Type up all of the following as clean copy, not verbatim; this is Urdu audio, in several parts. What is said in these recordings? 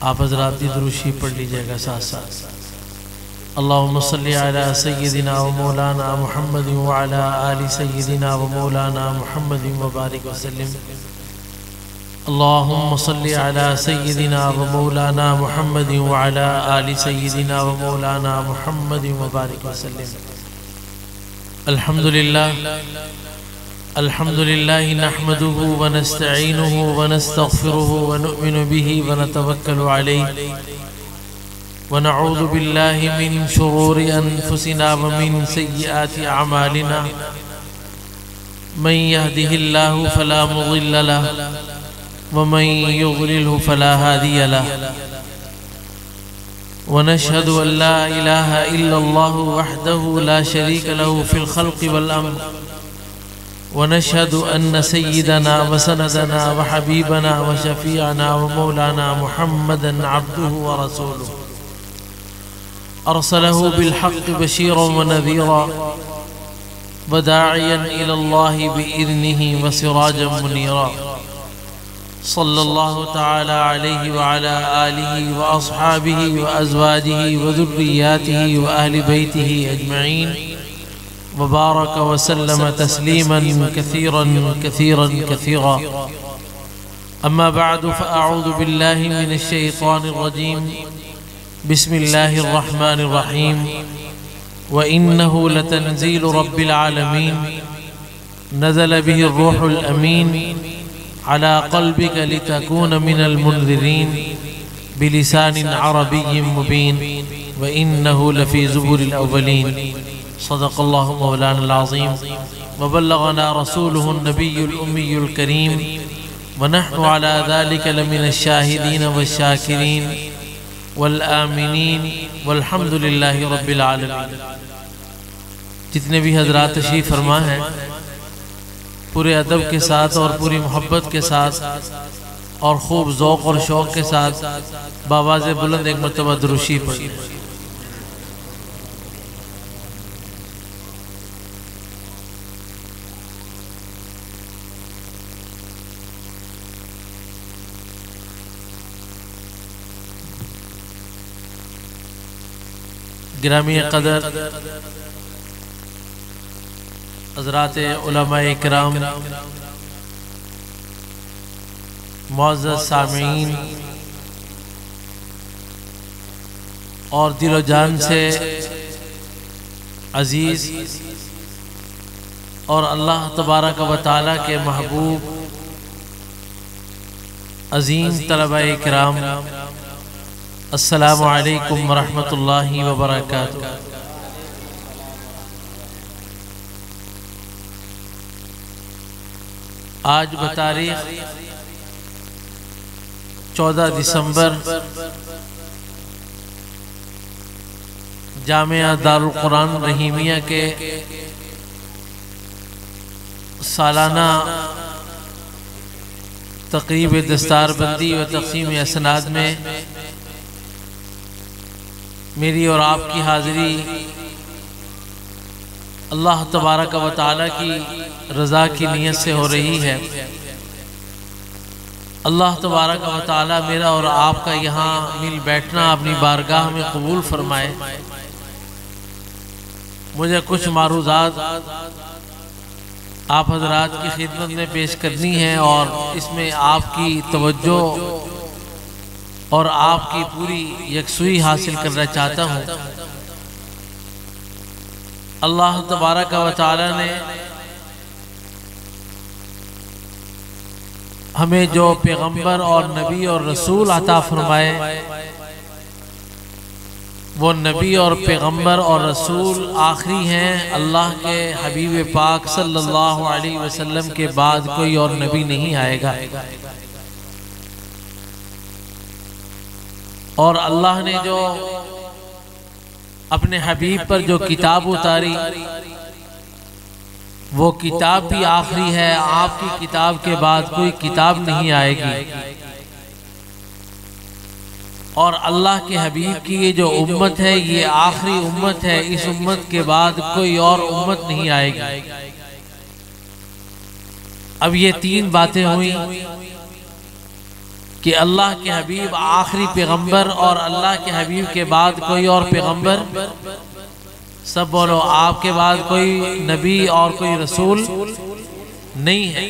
آپ حضرات بھی درود شریف پڑھ لیجئے گا ساتھ ساتھ۔ اللہم صلی علی سیدنا و مولانا محمد وعلی آل سیدنا و مولانا محمد وبارک وسلم۔ اللہم صلی علی سیدنا و مولانا محمد وعلی آل سیدنا و مولانا محمد وبارک وسلم۔ الحمدللہ نحمده ونستعینه ونستغفره ونؤمن به ونتوکل علیہ ونعوذ باللہ من شرور انفسنا ومن سیئات اعمالنا من يهده الله فلا مضل له ومن يضلله فلا هادي له ونشهد أن لا إله إلا الله وحده لا شريك له في الخلق والأمر ونشهد أن سيدنا وسندنا وحبيبنا وشفيعنا ومولانا محمدا عبده ورسوله أرسله بالحق بشيرا ونذيرا وداعيا إلى الله بإذنه وسراجا منيرا صلى الله تعالى عليه وعلى آله وأصحابه وأزواجه وذرياته وأهل بيته أجمعين وبارك وسلم تسليما كثيرا كثيرا كثيرا أما بعد فأعوذ بالله من الشيطان الرجيم بسم الله الرحمن الرحيم وإنه لتنزيل رب العالمين نزل به الروح الأمين على قلبك لتكون من المنذرين بلسان عربي مبين وإنه لفي زبر الأولين صدق الله مولانا العظيم وبلغنا رسوله النبي الأمي الكريم ونحن على ذلك لمن الشاهدين والشاكرين والآمنين والحمد لله رب العالمين۔ جتنے بھی حضرات تشریف فرما ہیں پورے ادب کے ساتھ اور پوری محبت کے ساتھ اور خوب ذوق اور شوق کے ساتھ بآواز بلند ایک مرتبہ درود شریف پڑھیں۔ گرامی قدر حضرات علماء اکرام، معزز سامعین اور دل و جان سے عزیز اور اللہ تبارک و تعالیٰ کے محبوب عظیم طلباء اکرام، السلام علیکم ورحمۃ اللہ وبرکاتہ۔ آج بتاریخ 14 دسمبر جامعہ دارالقرآن رحیمیہ کے سالانہ تقریب دستار بندی و تقسیم اسناد میں میری اور آپ کی حاضری اللہ تبارک و تعالیٰ کی رضا کی نیت سے ہو رہی ہے۔ اللہ تبارک و تعالیٰ میرا اور آپ کا یہاں مل بیٹھنا اپنی بارگاہ میں قبول فرمائے۔ مجھے کچھ معروضات آپ حضرات کی خدمت میں پیش کرنی ہے اور اس میں آپ کی توجہ اور آپ کی پوری یکسوئی حاصل کرنا چاہتا ہوں۔ اللہ تبارک و تعالی نے ہمیں جو پیغمبر اور نبی اور رسول عطا فرمائے، وہ نبی اور پیغمبر اور رسول آخری ہیں۔ اللہ کے حبیب پاک صلی اللہ علیہ وسلم کے بعد کوئی اور نبی نہیں آئے گا، اور اللہ نے جو اپنے حبیب پر جو کتاب اتاری وہ کتاب بھی آخری ہے۔ آپ کی کتاب کے بعد کوئی کتاب نہیں آئے گی، اور اللہ کے حبیب کی یہ جو امت ہے یہ آخری امت ہے۔ اس امت کے بعد کوئی اور امت نہیں آئے گی۔ اب یہ تین باتیں ہوئیں کہ اللہ کے حبیب آخری پیغمبر اور اللہ کے حبیب کے بعد کوئی اور پیغمبر، سب بولو آپ کے بعد کوئی نبی اور کوئی رسول نہیں ہے،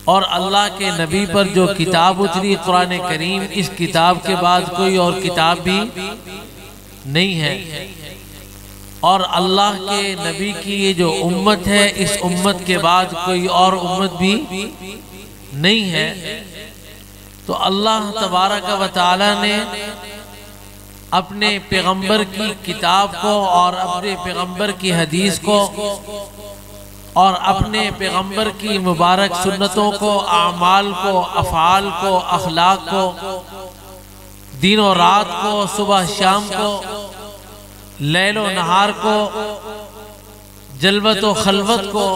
اور اللہ کے نبی پر جو کتاب اتری قرآن کریم، اس کتاب کے بعد کوئی اور کتاب بھی نہیں ہے، اور اللہ کے نبی کی یہ جو امت ہے، اس امت کے بعد کوئی اور امت بھی نہیں ہے۔ تو اللہ تبارک و تعالی نے اپنے پیغمبر کی کتاب کو اور اپنے پیغمبر کی حدیث کو اور اپنے پیغمبر کی مبارک سنتوں کو، اعمال کو، افعال کو، اخلاق کو، دن و رات کو، صبح شام کو، لیل و نہار کو، جلوت و خلوت کو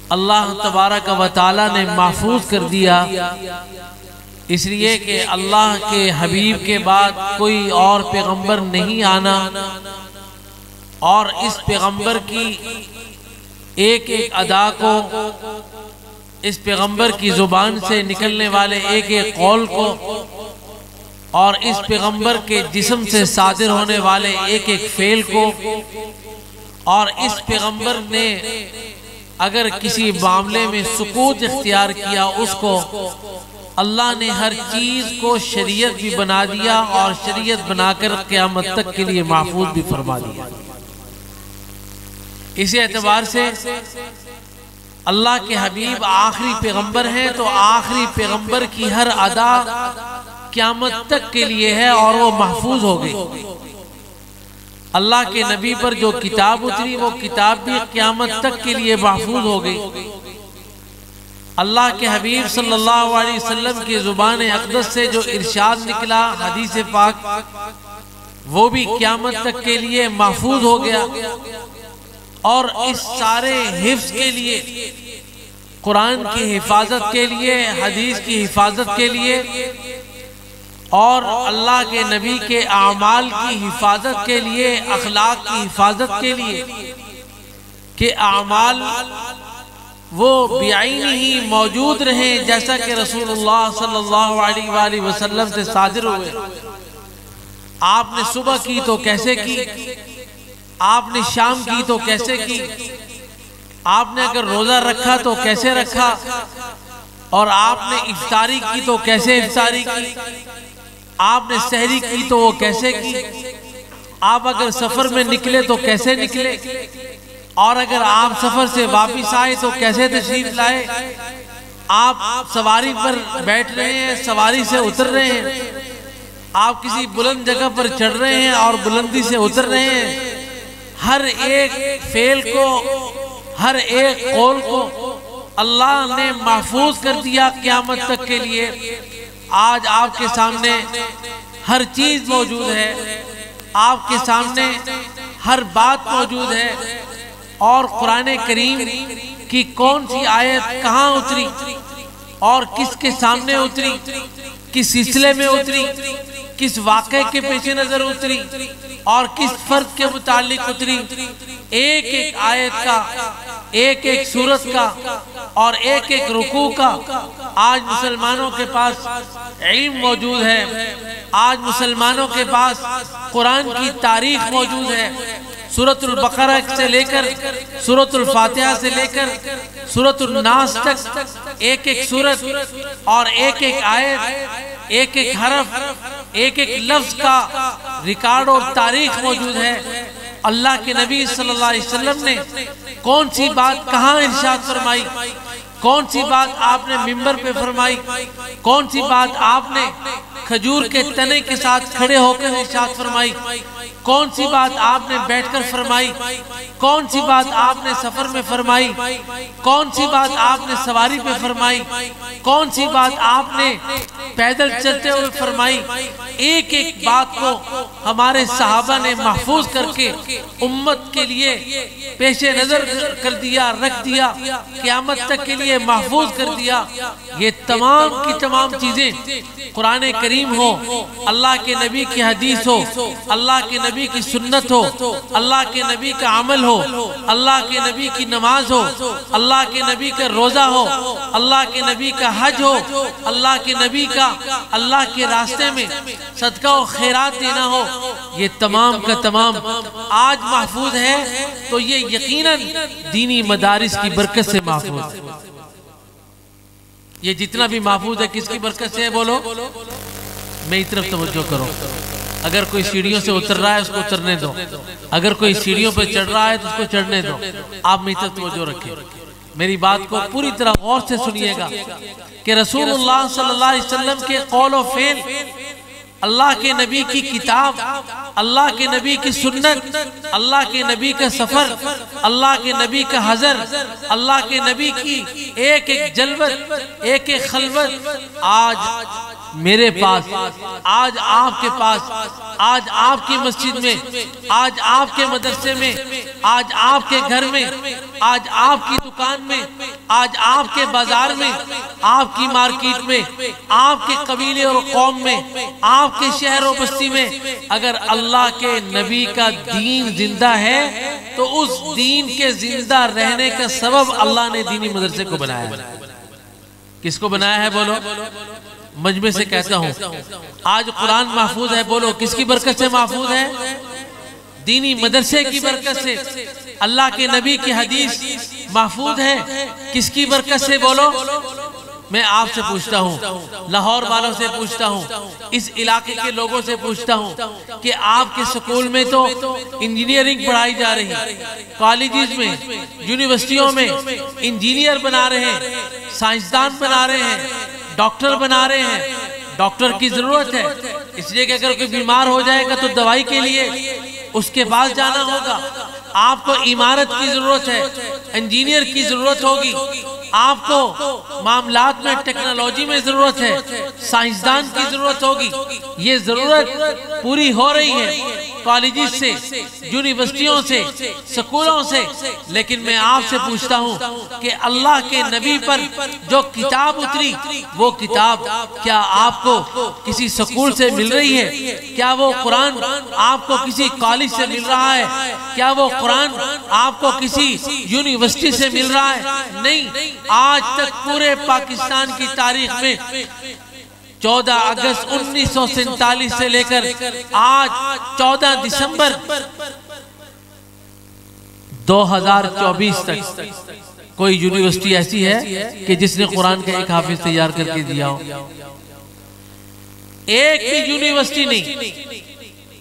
اللہ تبارک و تعالی نے محفوظ کر دیا، اس لیے کہ اللہ کے حبیب کے بعد کوئی اور پیغمبر نہیں آنا، اور اس پیغمبر کی ایک ایک ادا کو، اس پیغمبر کی زبان سے نکلنے والے ایک ایک قول کو، اور اس پیغمبر کے جسم سے صادر ہونے والے ایک ایک فعل کو، اور اس پیغمبر نے اگر کسی معاملے میں سکوت اختیار کیا، اس کو اللہ نے ہر چیز کو شریعت بھی بنا دیا، اور شریعت بنا کر قیامت تک کے لیے محفوظ بھی فرما دیا۔ اسی اعتبار سے اللہ کے حبیب آخری پیغمبر ہیں، تو آخری پیغمبر کی ہر ادا قیامت تک کے لیے ہے، اور وہ محفوظ ہو گئی۔ اللہ کے نبی پر جو کتاب اتری، وہ کتاب بھی قیامت تک کے لیے محفوظ ہو گئی۔ اللہ کے حبیب صلی اللہ علیہ وسلم کی زبان اقدس سے جو ارشاد نکلا حدیث پاک، وہ بھی قیامت تک کے لیے محفوظ ہو گیا۔ اور اس سارے حفظ کے لیے، قرآن کی حفاظت کے لیے، حدیث کی حفاظت کے لیے، اور اللہ کے نبی کے اعمال کی حفاظت کے لیے، اخلاق کی حفاظت کے لیے، کہ اعمال وہ بعین ہی موجود رہیں جیسا کہ رسول اللہ صلی اللہ علیہ وآلہ وسلم سے صادر ہوئے۔ آپ نے صبح کی تو کیسے کی، آپ نے شام کی تو کیسے کی، آپ نے اگر روزہ رکھا تو کیسے رکھا، اور آپ نے افطاری کی تو کیسے افطاری کی، آپ نے سحری کی تو وہ کیسے کی، آپ اگر سفر میں نکلے تو کیسے نکلے، اور اگر آپ سفر سے واپس آئے تو کیسے تشریف لائے، آپ سواری پر بیٹھ رہے ہیں، سواری سے اتر رہے ہیں، آپ کسی بلند جگہ پر چڑھ رہے ہیں اور بلندی سے اتر رہے ہیں، ہر ایک فعل کو، ہر ایک قول کو اللہ نے محفوظ کر دیا قیامت تک کے لیے۔ آج آپ کے سامنے ہر چیز موجود ہے، آپ کے سامنے ہر بات موجود ہے، اور قرآن کریم کی کون سی آیت کہاں اتری، اور کس کے سامنے اتری، کس سلسلے میں اتری، کس واقعے کے پیش نظر اتری، اور کس فرد کے متعلق اتری، ایک ایک آیت کا، ایک ایک سورت کا، اور ایک ایک رکوع کا آج مسلمانوں کے پاس علم موجود ہے۔ آج مسلمانوں کے پاس قرآن کی تاریخ موجود ہے۔ سورۃ البقرہ سے لے کر سورۃ الفاتحہ سے لے کر سورۃ الناس تک ایک ایک سورت اور ایک ایک آیت، ایک ایک حرف، ایک ایک لفظ کا ریکارڈ اور تاریخ موجود ہے۔ اللہ کے نبی صلی اللہ علیہ وسلم نے کون سی بات کہاں ارشاد فرمائی، کون سی بات آپ نے منبر پہ فرمائی، کون سی بات آپ نے کھجور کے تنے کے ساتھ کھڑے ہو کر ارشاد فرمائی، کون سی بات آپ نے بیٹھ کر فرمائی، کون سی بات آپ نے سفر میں فرمائی، کون سی بات آپ نے سواری پہ فرمائی، کون سی بات آپ نے پیدل چلتے ہوئے فرمائی، ایک ایک بات کو ہمارے صحابہ نے محفوظ کر کے امت کے لیے پیش نظر کر دیا، رکھ دیا، قیامت تک کے لیے محفوظ کر دیا۔ یہ تمام کی تمام چیزیں قرآن کریم کریم ہو، اللہ کے نبی کی حدیث ہو، اللہ کے نبی کی سنت ہو، اللہ کے نبی کا عمل ہو، اللہ کے نبی کی نماز ہو، اللہ کے نبی کا روزہ ہو، اللہ کے نبی کا حج ہو، اللہ کے نبی کا اللہ کے راستے میں صدقہ و خیرات دینا ہو، یہ تمام کا تمام آج محفوظ ہے تو یہ یقیناً دینی مدارس کی برکت سے محفوظ ہے۔ یہ جتنا بھی محفوظ ہے کس کی برکت سے ہے بولو؟ میری طرف توجہ کرو۔ اگر کوئی سیڑھیوں سے اتر رہا ہے اس کو اترنے دو، اگر کوئی سیڑھیوں پہ چڑھ رہا ہے تو اس کو چڑھنے دو۔ آپ میری طرف توجہ رکھیں، میری بات کو پوری طرح غور سے سنیے گا کہ رسول اللہ صلی اللہ علیہ وسلم کے قول و فعل، اللہ کے نبی کی کتاب، اللہ کے نبی کی سنت، اللہ کے نبی کا سفر، اللہ کے نبی کا حضر، اللہ کے نبی کی ایک ایک جلوت، ایک ایک خلوت آج میرے پاس، آج آپ کے پاس، آج آپ کی مسجد میں، آج آپ کے مدرسے میں، آج آپ کے گھر میں، آج آپ کی دکان میں، آج آپ کے بازار میں، آپ کی مارکیٹ میں، آپ کے قبیلے اور قوم میں، آپ کے شہر و بستی میں اگر اللہ کے نبی کا دین زندہ ہے تو اس دین کے زندہ رہنے کا سبب اللہ نے دینی مدرسے کو بنایا ہے۔ کس کو بنایا ہے بولو؟ مجمع سے کہتا ہوں آج قرآن محفوظ ہے، بولو کس کی برکت سے محفوظ ہے؟ دینی مدرسے کی برکت سے۔ اللہ کے نبی کی حدیث محفوظ ہے کس کی برکت سے بولو؟ میں آپ سے پوچھتا ہوں، لاہور والوں سے پوچھتا ہوں، اس علاقے کے لوگوں سے پوچھتا ہوں کہ آپ کے سکول میں تو انجینئرنگ پڑھائی جا رہی ہے، کالجز میں، یونیورسٹیوں میں انجینئر بنا رہے ہیں، سائنسدان بنا رہے ہیں، ڈاکٹر بنا رہے ہیں۔ ڈاکٹر کی ضرورت ہے اس لیے کہ اگر کوئی بیمار ہو جائے گا تو دوائی کے لیے اس کے پاس جانا ہوگا۔ آپ کو عمارت کی ضرورت ہے، انجینئر کی ضرورت ہوگی، آپ کو معاملات میں ٹیکنالوجی میں ضرورت ہے، سائنسدان کی ضرورت ہوگی۔ یہ ضرورت پوری ہو رہی ہے کالجز سے، یونیورسٹیوں سے، سکولوں سے، لیکن میں آپ سے پوچھتا ہوں کہ اللہ کے نبی پر جو کتاب اتری وہ کتاب کیا آپ کو کسی سکول سے مل رہی ہے؟ کیا وہ قرآن آپ کو کسی کالج سے مل رہا ہے؟ کیا وہ قرآن آپ کو کسی یونیورسٹی سے مل رہا ہے؟ نہیں۔ آج تک پورے پاکستان کی تاریخ میں 14 اگست 1947 سے لے کر آج 14 دسمبر 2024 تک کوئی یونیورسٹی ایسی ہے کہ جس نے قرآن کا ایک حافظ تیار کر کے دیا ہو؟ ایک بھی یونیورسٹی نہیں،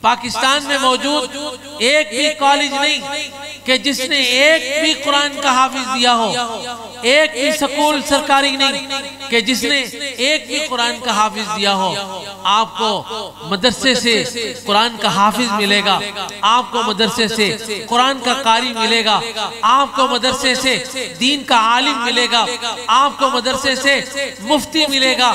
پاکستان میں موجود ایک بھی کالج نہیں کہ جس نے ایک بھی قرآن کا حافظ دیا ہو، ایک بھی سکول سرکاری نہیں کہ جس نے ایک بھی قرآن کا حافظ دیا ہو۔ آپ کو مدرسے سے قرآن کا حافظ ملے گا، آپ کو مدرسے سے قرآن کا قاری ملے گا، آپ کو مدرسے سے دین کا عالم ملے گا، آپ کو مدرسے سے مفتی ملے گا۔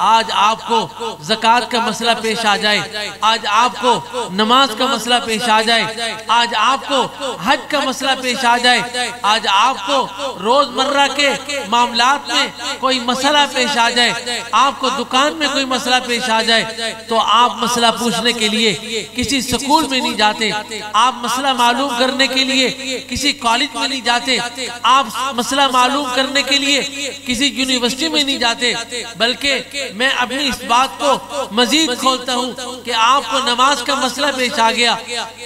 آج آپ کو زکوٰۃ کا مسئلہ پیش آ جائے، آج آپ کو نماز کا مسئلہ پیش آ جائے، آج آپ کو حج کا مسئلہ پیش آ جائے، آج آپ کو روز مرہ کے معاملات میں کوئی مسئلہ پیش آ جائے، آپ کو دکان میں کوئی مسئلہ پیش آ جائے تو آپ مسئلہ پوچھنے کے لیے کسی سکول میں نہیں جاتے، آپ مسئلہ معلوم کرنے کے لیے کسی کالج میں نہیں جاتے، آپ مسئلہ معلوم کرنے کے لیے کسی یونیورسٹی میں نہیں جاتے، بلکہ میں اپنی اس بات کو مزید کھولتا ہوں کہ آپ کو نماز کا مسئلہ پیش آ گیا،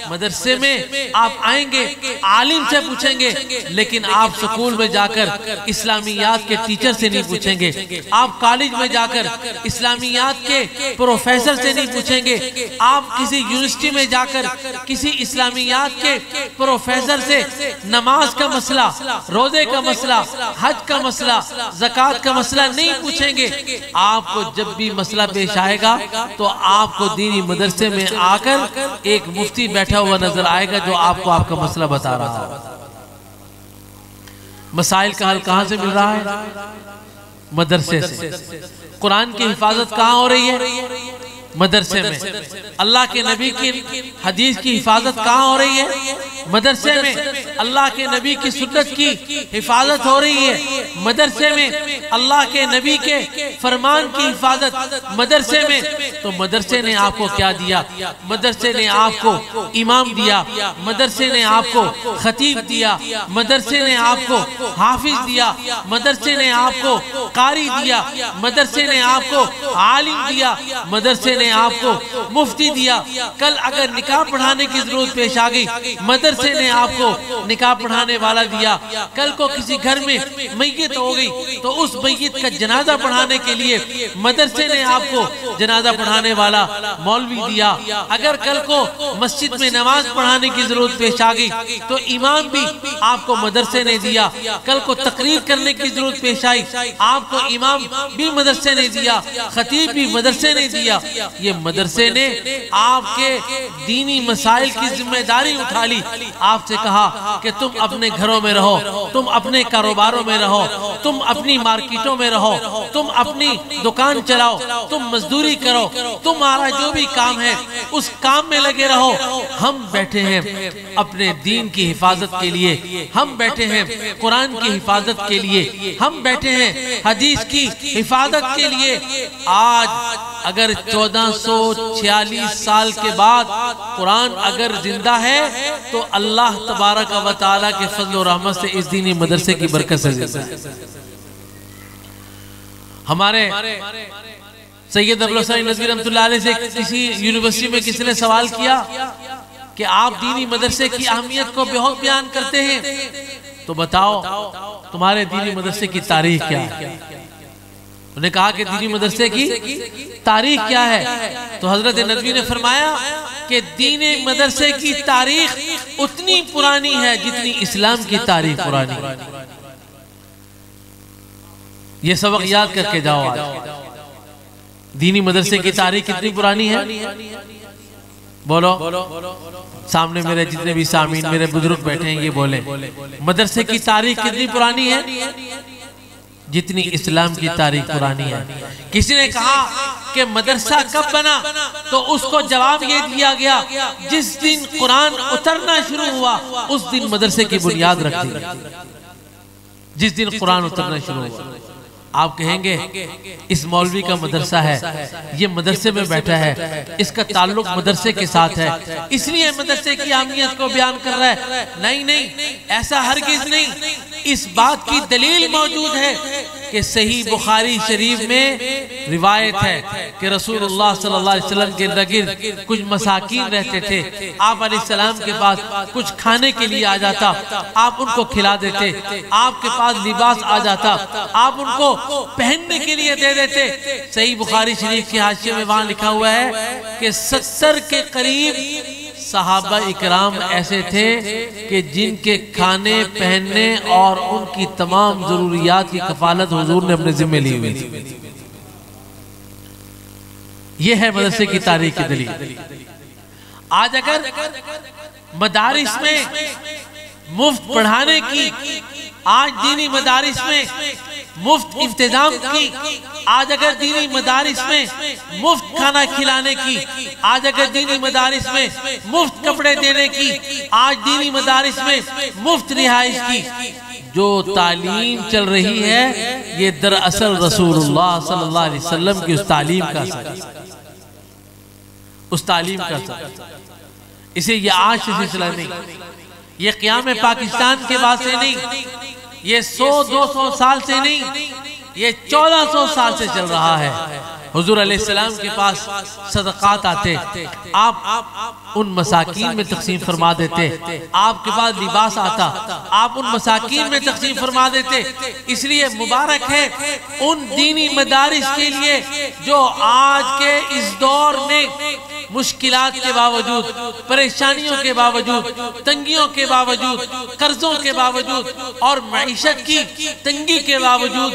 مدرسے میں آپ آئیں گے، عالم سے پوچھیں گے، لیکن آپ سکول میں جا کر اسلامیات کے ٹیچر سے نہیں پوچھیں گے، آپ کالج میں جا کر اسلامیات کے پروفیسر سے نہیں پوچھیں گے، آپ کسی یونیورسٹی میں جا کر کسی اسلامیات کے پروفیسر سے نماز کا مسئلہ، روزے کا مسئلہ، حج کا مسئلہ، زکوٰۃ کا مسئلہ نہیں پوچھیں گے۔ آپ کو جب بھی مسئلہ پیش آئے گا تو آپ کو دینی مدرسے میں آ کر ایک مفتی بیٹھا ہوا نظر آئے گا جو آپ کو آپ کا مسئلہ بتا رہا ہے۔ مسائل کا حل کہاں سے مل رہا ہے؟ مدرسے سے۔ قرآن کی حفاظت کہاں ہو رہی ہے؟ مدرسے میں۔ اللہ کے نبی کی حدیث کی حفاظت کہاں ہو رہی ہے؟ مدرسے میں۔ اللہ کے نبی کی سنت کی حفاظت ہو رہی ہے مدرسے میں۔ اللہ کے نبی کے فرمان کی حفاظت مدرسے میں۔ تو مدرسے نے آپ کو کیا دیا؟ مدرسے نے آپ کو امام دیا، مدرسے نے آپ کو خطیب دیا، مدرسے نے آپ کو حافظ دیا، مدرسے نے آپ کو قاری دیا، مدرسے نے آپ کو عالم دیا، مدرسے نے آپ کو مفتی دیا۔ کل اگر نکاح پڑھانے کی ضرورت پیش آ گئی، مدرسے نے آپ کو نکاح پڑھانے والا دیا۔ کل کو کسی گھر میں میت ہو گئی تو اس میت کا جنازہ پڑھانے کے لیے مدرسے نے آپ کو جنازہ پڑھانے والا مولوی دیا۔ اگر کل کو مسجد میں نماز پڑھانے کی ضرورت پیش آ گئی تو امام بھی آپ کو مدرسے نے دیا۔ کل کو تقریر کرنے کی ضرورت پیش آئی، آپ کو امام بھی مدرسے نے دیا، خطیب بھی مدرسے نے دیا۔ یہ مدرسے نے آپ کے دینی مسائل کی ذمہ داری اٹھا لی۔ آپ سے کہا کہ تم اپنے گھروں میں رہو، تم اپنے کاروباروں میں رہو، تم اپنی مارکیٹوں میں رہو، تم اپنی دکان چلاؤ، تم مزدوری کرو، تمہارا جو بھی کام ہے اس کام میں لگے رہو۔ ہم بیٹھے ہیں اپنے دین کی حفاظت کے لیے، ہم بیٹھے ہیں قرآن کی حفاظت کے لیے، ہم بیٹھے ہیں حدیث کی حفاظت کے لیے۔ آج اگر 1446 سال کے بعد قرآن اگر زندہ ہے تو اللہ تبارک و تعالیٰ کے فضل و رحمت سے اس دینی مدرسے کی برکت سے زندہ ہے۔ ہمارے سید عبدالحسین نذوی رحمۃ اللہ علیہ سے کسی یونیورسٹی میں کسی نے سوال کیا کہ آپ دینی مدرسے کی اہمیت کو بہت بیان کرتے ہیں، تو بتاؤ تمہارے دینی مدرسے کی تاریخ کیا ہے؟ انہوں نے کہا کہ دینی مدرسے کی تاریخ کیا ہے؟ تو حضرت نذوی نے فرمایا کہ دینی مدرسے کی تاریخ اتنی پرانی ہے جتنی اسلام کی تاریخ پرانی ہے۔ یہ سبق یاد کر کے جاؤ۔ آج دینی مدرسے کی تاریخ کتنی پرانی ہے؟ بولو، سامنے میرے جتنے بھی سامعین میرے بزرگ بیٹھے ہیں یہ بولیں، مدرسے کی تاریخ کتنی پرانی ہے؟ جتنی اسلام کی تاریخ پرانی ہے۔ کسی نے کہا کہ مدرسہ کب بنا تو اس کو جواب یہ دیا گیا جس دن قرآن اترنا شروع ہوا اس دن مدرسے کی بنیاد رکھ دی۔ جس دن قرآن اترنا شروع ہوا۔ آپ کہیں گے اس مولوی کا مدرسہ ہے، یہ مدرسے میں بیٹھا ہے، اس کا تعلق مدرسے کے ساتھ ہے، اس لیے مدرسے کی اہمیت کو بیان کر رہا ہے۔ نہیں، ایسا ہرگز نہیں۔ اس بات کی دلیل موجود ہے کہ صحیح بخاری شریف میں روایت ہے کہ رسول اللہ صلی اللہ علیہ وسلم کے گرد کچھ مساکین رہتے تھے، آپ علیہ السلام کے پاس کچھ کھانے کے لیے آ جاتا، آپ ان کو کھلا دیتے، آپ کے پاس لباس آ جاتا، آپ ان کو پہننے کے لیے دے دیتے۔ صحیح بخاری شریف کی حاشیے میں وہاں لکھا ہوا ہے کہ 70 کے قریب صحابہ اکرام ایسے تھے کہ جن کے کھانے پہننے اور ان کی تمام ضروریات کی کفالت حضور نے اپنے ذمہ لی ہوئی تھی۔ یہ ہے مدرسے کی تاریخ کی دلیل۔ آج اگر مدارس میں مفت پڑھانے کی، آج دینی مدارس میں مفت انتظام کی، آج اگر دینی مدارس میں مفت کھانا کھلانے کی، آج اگر دینی مدارس میں مفت کپڑے دینے کی، آج دینی مدارس میں مفت رہائش کی، جو تعلیم چل رہی ہے یہ دراصل رسول اللہ صلی اللہ علیہ وسلم کی اس تعلیم کا اثر ہے، اس تعلیم کا اثر۔ اسے یہ آج سے سلسلہ نہیں، یہ قیام پاکستان کے بعد سے نہیں، یہ 100-200 سال سے نہیں، یہ 1400 سال سے چل رہا ہے۔ حضور علیہ السلام کے پاس صدقات آتے، آپ ان مساکین میں تقسیم فرما دیتے، آپ کے پاس لباس آتا، آپ ان مساکین میں تقسیم فرما دیتے۔ اس لیے مبارک ہے ان دینی مدارس کے لیے جو آج کے اس دور میں مشکلات کے باوجود، پریشانیوں کے باوجود، تنگیوں کے باوجود، قرضوں کے باوجود اور معیشت کی تنگی کے باوجود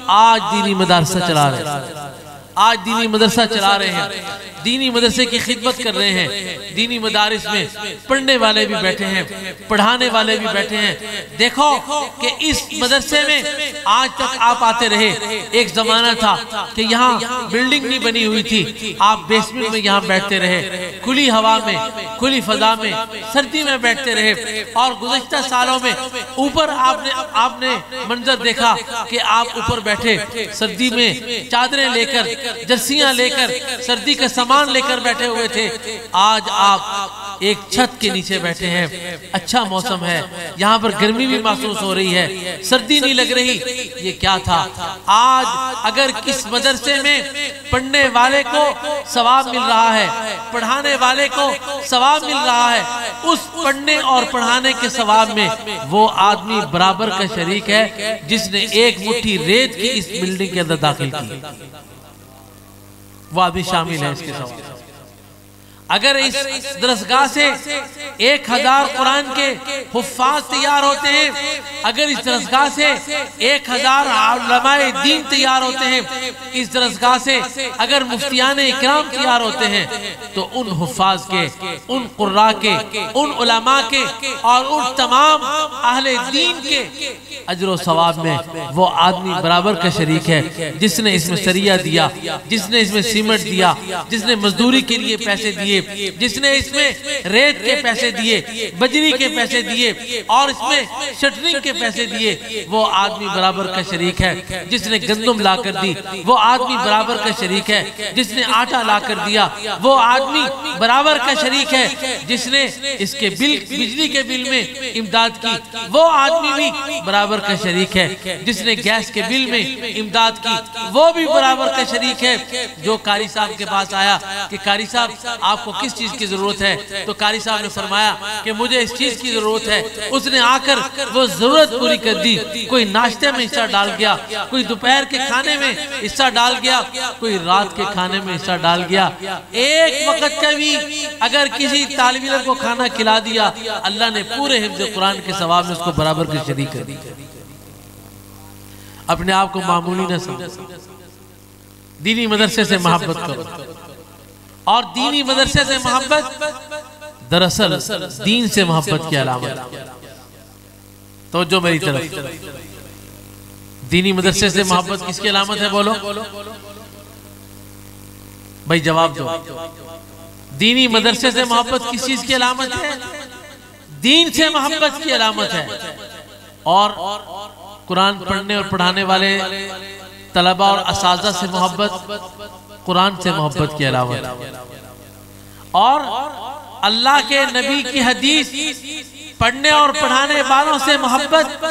آج دینی مدارسہ چلا رہے ہیں۔ آج دینی مدرسہ چلا رہے ہیں، دینی مدرسے کی خدمت کر رہے ہیں، دینی مدارس میں پڑھنے والے بھی بیٹھے ہیں، پڑھانے والے بھی بیٹھے ہیں۔ دیکھو کہ اس مدرسے میں آج تک آپ آتے رہے، ایک زمانہ تھا کہ یہاں بلڈنگ نہیں بنی ہوئی تھی، آپ بیسمنٹ میں یہاں بیٹھتے رہے، کھلی ہوا میں، کھلی فضا میں، سردی میں بیٹھتے رہے، اور گزشتہ سالوں میں اوپر آپ نے منظر دیکھا کہ آپ اوپر بیٹھے سردی میں چادریں لے کر، جرسیاں لے کر، سردی کا سامان لے کر بیٹھے ہوئے تھے۔ آج آپ ایک چھت کے نیچے بیٹھے ہیں، اچھا موسم ہے، یہاں پر گرمی بھی محسوس ہو رہی ہے، سردی نہیں لگ رہی۔ یہ کیا تھا؟ آج اگر کس مدرسے میں پڑھنے والے کو ثواب مل رہا ہے، پڑھانے والے کو ثواب مل رہا ہے، اس پڑھنے اور پڑھانے کے ثواب میں وہ آدمی برابر کا شریک ہے جس نے ایک مٹھی ریت کی اس بلڈنگ کے اندر داخل کی، وہ آدمی شامل ہے اس کے ثواب۔ اگر اس درسگاہ سے 1000 قرآن کے حفاظ تیار ہوتے ہیں، اگر اس درسگاہ سے 1000 علماء دین تیار ہوتے ہیں، اس درسگاہ سے اگر مفتیان اکرام تیار ہوتے ہیں، تو ان حفاظ کے، ان قراء کے، ان علماء کے اور ان تمام اہل دین کے اجر و ثواب میں وہ آدمی برابر کا شریک ہے جس نے اس میں سریہ دیا، جس نے اس میں سیمنٹ دیا، جس نے مزدوری کے لیے پیسے دیے، جس نے اس میں ریت کے پیسے دیے، بجری کے پیسے دیے، اور اس میں شٹرنگ کے پیسے دیے، وہ آدمی برابر کا شریک ہے۔ جس نے گندم لا کر دی، وہ آدمی برابر کا شریک ہے۔ جس نے آٹا لا کر دیا، وہ آدمی برابر کا شریک ہے۔ جس نے اس کے بجلی کے بل میں امداد کی، وہ آدمی بھی برابر کا شریک ہے۔ جس نے گیس کے بل میں امداد کی، وہ بھی برابر کا شریک ہے۔ جو قاری صاحب کے پاس آیا کہ قاری صاحب آپ کو کس چیز کی ضرورت ہے، تو قاری صاحب نے فرمایا کہ مجھے اس چیز کی ضرورت ہے۔ اس نے آ کر وہ ضرورت پوری کر دی۔ کوئی ناشتے میں حصہ ڈال گیا، کوئی دوپہر کے کھانے میں حصہ ڈال گیا، کوئی رات کے کھانے میں حصہ ڈال گیا۔ ایک وقت کا بھی اگر کسی طالب علم کو کھانا کھلا دیا، اللہ نے پورے حفظ قرآن کے ثواب میں اس کو برابر کے شریک کر دیا۔ اپنے آپ کو معمولی نہ سمجھو، دینی مدرسے سے محبت کرو، اور دینی مدرسے سے محبت دراصل دین سے محبت کی علامت۔ توجہ میری طرف، دینی مدرسے سے محبت کس کی علامت ہے؟ بولو بھائی، جواب دو۔ دینی مدرسے سے محبت کس چیز کی علامت ہے؟ دین سے محبت کی علامت ہے۔ اور قرآن پڑھنے اور پڑھانے والے طلبہ اور اساتذہ سے محبت قرآن سے محبت کی علامت ہے۔ اور اللہ کے نبی کی حدیث پڑھنے اور پڑھانے والوں سے محبت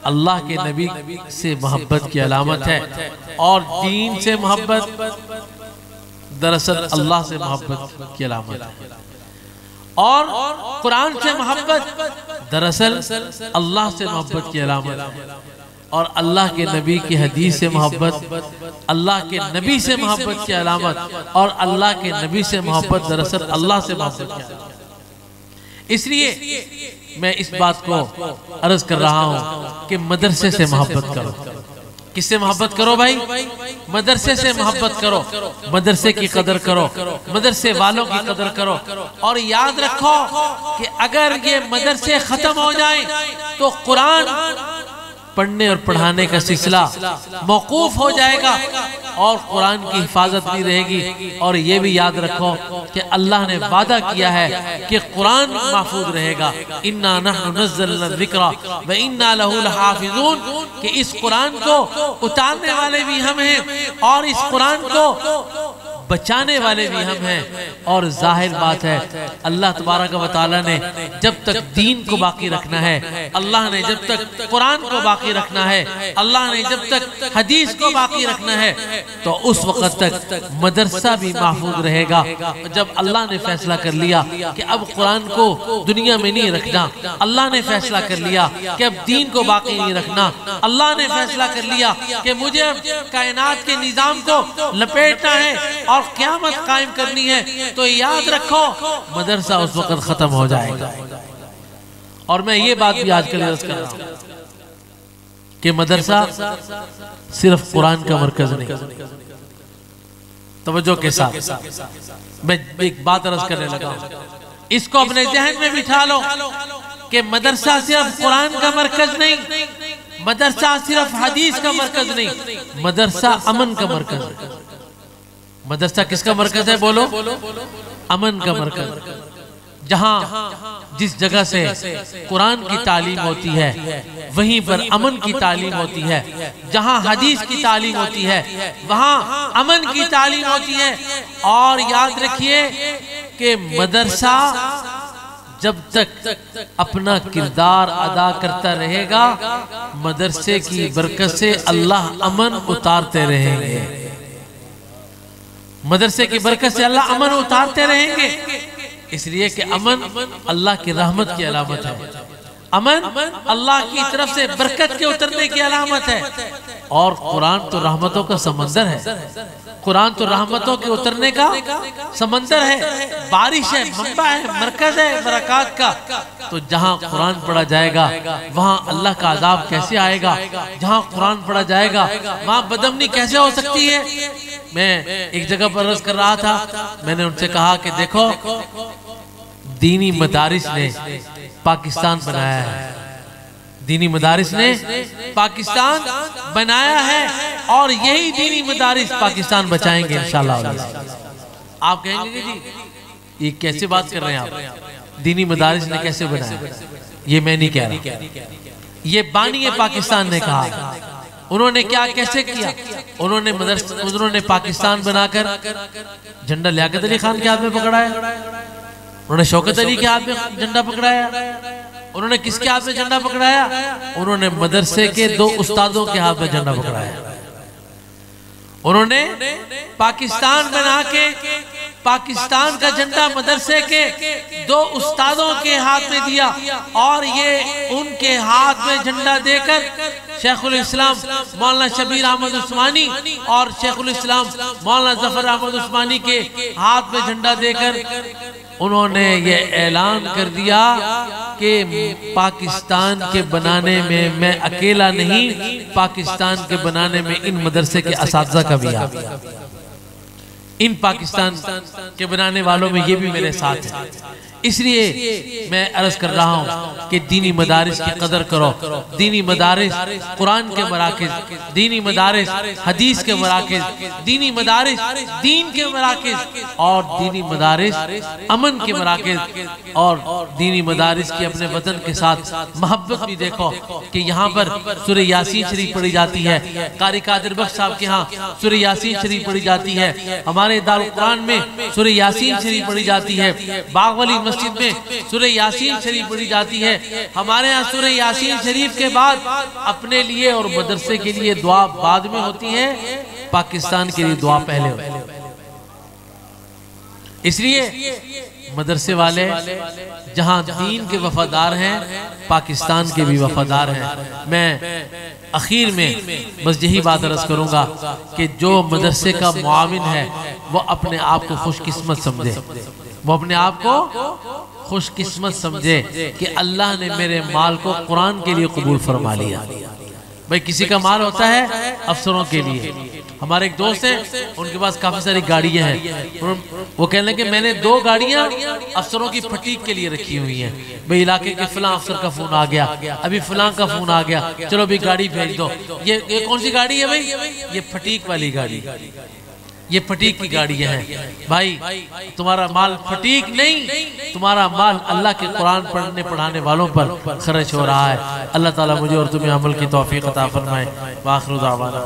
اللہ کے نبی سے محبت کی علامت ہے۔ اور دین سے محبت دراصل اللہ سے محبت کی علامت ہے۔ اور قرآن سے محبت دراصل اللہ سے محبت کی علامت ہے۔ اور اللہ کے نبی کی حدیث سے محبت اللہ کے نبی سے محبت کی علامت، اور اللہ کے نبی سے محبت دراصل اللہ سے محبت کی علامت۔ اس لیے میں اس بات کو عرض کر رہا ہوں کہ مدرسے سے محبت کرو۔ کس سے محبت کرو بھائی؟ مدرسے سے محبت کرو، مدرسے کی قدر کرو، مدرسے والوں کی قدر کرو۔ اور یاد رکھو کہ اگر یہ مدرسے ختم ہو جائیں تو قرآن پڑھنے اور پڑھانے کا سلسلہ موقوف ہو جائے گا، اور قرآن کی حفاظت بھی رہے گی۔ اور یہ بھی یاد رکھو کہ اللہ نے وعدہ کیا ہے کہ قرآن محفوظ رہے گا۔ اِنَّا نَحْنُ نَزَّلْنَا الذِّكْرَ وَإِنَّا لَهُ لَحَافِظُونَ، کہ اس قرآن کو اتارنے والے بھی ہم ہیں، اور اس قرآن کو بچانے والے بھی ہم ہیں۔ اور ظاہر بات ہے، اللہ تبارک و تعالیٰ نے جب تک دین کو باقی رکھنا ہے، اللہ نے جب تک قرآن کو باقی رکھنا ہے، اللہ نے جب تک حدیث کو باقی رکھنا ہے، تو اس وقت تک مدرسہ بھی محفوظ رہے گا۔ جب اللہ نے فیصلہ کر لیا کہ اب قرآن کو دنیا میں نہیں رکھنا، اللہ نے فیصلہ کر لیا کہ اب دین کو باقی نہیں رکھنا، اللہ نے فیصلہ کر لیا کہ مجھے اب کائنات کے نظام کو لپیٹنا ہے اور قیامت قائم کرنی ہے، تو یاد رکھو مدرسہ اس وقت ختم ہو جائے گا۔ اور میں یہ بات بھی آج کل عرض کر رہا ہوں کہ مدرسہ صرف قرآن کا مرکز نہیں، توجہ کے ساتھ میں ایک بات عرض کرنے لگا ہوں، اس کو اپنے ذہن میں بٹھا لو کہ مدرسہ صرف قرآن کا مرکز نہیں، مدرسہ صرف حدیث کا مرکز نہیں، مدرسہ امن کا مرکز ہے۔ مدرسہ کس کا مرکز ہے؟ بولو، امن کا مرکز، جہاں جس جگہ سے قرآن کی تعلیم ہوتی ہے وہیں پر امن کی تعلیم ہوتی ہے، جہاں حدیث کی تعلیم ہوتی ہے وہاں امن کی تعلیم ہوتی ہے۔ اور یاد رکھیے کہ مدرسہ جب تک اپنا کردار ادا کرتا رہے گا، مدرسے کی برکت سے اللہ امن اتارتے رہیں گے، مدرسے کی برکت سے اللہ امن اتارتے رہیں گے، اس لیے کہ امن اللہ کی رحمت کی علامت ہے، امن اللہ کی طرف سے برکت کے اترنے کی علامت ہے۔ اور قرآن تو رحمتوں کا سمندر ہے، قرآن تو رحمتوں کے اترنے کا سمندر ہے، بارش ہے، منبع ہے، مرکز ہے برکات کا۔ تو جہاں قرآن پڑھا جائے گا وہاں اللہ کا عذاب کیسے آئے گا؟ جہاں قرآن پڑھا جائے گا وہاں بدامنی کیسے ہو سکتی ہے؟ میں ایک جگہ پر عرض کر رہا تھا، میں نے ان سے کہا کہ دیکھو دینی مدارس نے پاکستان بنایا ہے، دینی مدارس نے پاکستان بنایا ہے، اور یہی دینی مدارس پاکستان بچائیں گے انشاءاللہ۔ آپ کہیں گے جی یہ کیسے بات کر رہے ہیں آپ؟ دینی مدارس نے کیسے بنایا؟ یہ میں نہیں کہہ رہا، یہ بانی پاکستان نے کہا۔ انہوں نے کیا کیسے کیا؟ انہوں نے پاکستان بنا کر جھنڈا لیاقت علی خان کے ہاتھ میں پکڑایا، انہوں نے شوکت علی کے ہاتھ میں جھنڈا پکڑایا، انہوں نے کس کے ہاتھ میں جھنڈا پکڑایا؟ انہوں نے مدرسے کے 2 استادوں کے ہاتھ میں جھنڈا پکڑایا۔ انہوں نے پاکستان بنا کے پاکستان کا جھنڈا مدرسے کے 2 استادوں کے ہاتھ میں دیا، اور یہ ان کے ہاتھ میں جھنڈا دے کر شیخ الاسلام مولانا شبیر احمد عثمانی اور شیخ الاسلام مولانا ظفر احمد عثمانی کے ہاتھ میں جھنڈا دے کر انہوں نے یہ اعلان کر دیا کہ پاکستان کے بنانے میں اکیلا نہیں، پاکستان کے بنانے میں ان مدرسے کے اساتذہ کا بھی ہاتھ ہے، ان پاکستان کے بنانے والوں میں یہ بھی میرے ساتھ ہیں۔ اس لیے میں عرض کر رہا ہوں کہ دینی مدارس کی قدر کرو، دینی مدارس قرآن کے مراکز، دینی مدارس حدیث کے مراکز، دینی مدارس دین کے مراکز، اور دینی مدارس امن کے مراکز، اور دینی مدارس کی اپنے وطن کے ساتھ محبت بھی دیکھو کہ یہاں پر سورہ یاسین شریف پڑھی جاتی ہے، قاری قادر بخش صاحب کے ہاں سورہ یاسین شریف پڑھی جاتی ہے، ہمارے دارالقرآن میں سورہ یاسین شریف پڑھی جاتی ہے، باغ والی مسجد میں سورہ یاسین شریف پڑھی جاتی ہے، ہمارے ہاں سورہ یاسین شریف کے بعد اپنے لیے اور مدرسے کے لیے دعا بعد میں ہوتی ہے، پاکستان کے لیے دعا پہلے ہوتی ہے۔ اس لیے مدرسے والے جہاں دین کے وفادار ہیں پاکستان کے بھی وفادار ہیں۔ میں اخیر میں بس یہی بات عرض کروں گا کہ جو مدرسے کا معاون ہے وہ اپنے آپ کو خوش قسمت سمجھے، وہ اپنے آپ کو خوش قسمت سمجھے کہ اللہ نے میرے مال کو قرآن کے لیے قبول فرما لیا۔ بھئی کسی کا مال ہوتا ہے افسروں کے لیے، ہمارے ایک دوست ہیں ان کے پاس کافی ساری گاڑیاں ہیں، وہ کہنے لگے میں نے 2 گاڑیاں افسروں کی پھٹیک کے لیے رکھی ہوئی ہیں، بھئی علاقے کے فلاں افسر کا فون آ گیا، ابھی فلاں کا فون آ گیا، چلو بھی گاڑی بھیج دو۔ یہ کون سی گاڑی ہے بھئی؟ یہ پھٹیک والی گاڑی، یہ پھٹیک کی گاڑیاں ہیں۔ بھائی تمہارا مال پھٹیک نہیں، تمہارا مال اللہ کے قرآن پڑھنے پڑھانے والوں پر خرچ ہو رہا ہے۔ اللہ تعالیٰ مجھے اور تمہیں عمل کی توفیق عطا فرمائے۔ وآخر دعوانا